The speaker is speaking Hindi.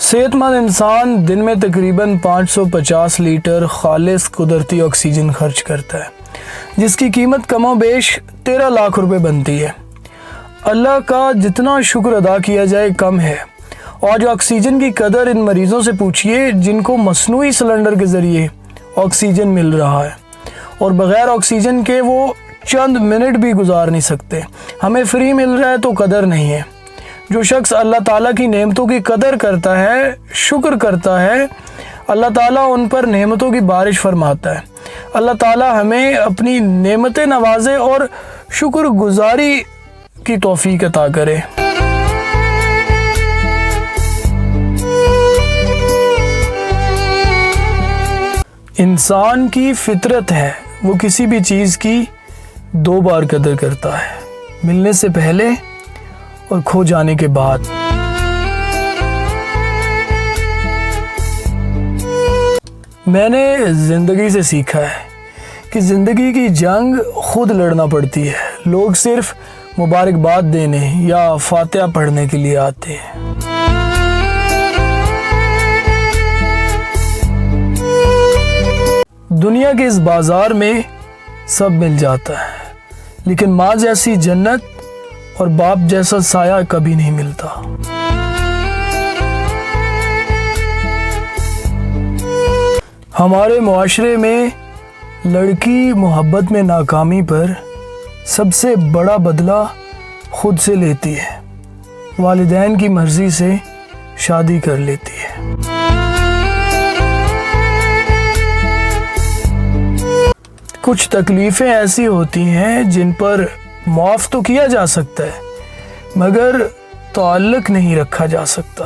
सेहतमंद इंसान दिन में तकरीबन 550 लीटर खालिस कुदरती ऑक्सीजन खर्च करता है, जिसकी कीमत कमोबेश 13 लाख रुपए बनती है। अल्लाह का जितना शुक्र अदा किया जाए कम है। आज ऑक्सीजन की कदर इन मरीज़ों से पूछिए जिनको मसनूई सिलेंडर के ज़रिए ऑक्सीजन मिल रहा है और बग़ैर ऑक्सीजन के वो चंद मिनट भी गुजार नहीं सकते। हमें फ्री मिल रहा है तो कदर नहीं है। जो शख्स अल्लाह ताला की नेमतों की कदर करता है, शुक्र करता है, अल्लाह ताला उन पर नेमतों की बारिश फरमाता है। अल्लाह ताला हमें अपनी नेमतें नवाजे और शुक्र गुजारी की तौफीक अता करे। इंसान की फितरत है वो किसी भी चीज़ की 2 बार कदर करता है, मिलने से पहले और खो जाने के बाद। मैंने ज़िंदगी से सीखा है कि ज़िंदगी की जंग खुद लड़ना पड़ती है। लोग सिर्फ मुबारकबाद देने या फातिहा पढ़ने के लिए आते हैं। दुनिया के इस बाज़ार में सब मिल जाता है, लेकिन माँ जैसी जन्नत और बाप जैसा साया कभी नहीं मिलता। हमारे मुआशरे में लड़की मोहब्बत में नाकामी पर सबसे बड़ा बदला खुद से लेती है, वालिदैन की मर्ज़ी से शादी कर लेती है। कुछ तकलीफ़ें ऐसी होती हैं जिन पर माफ़ तो किया जा सकता है, मगर ताल्लुक़ नहीं रखा जा सकता।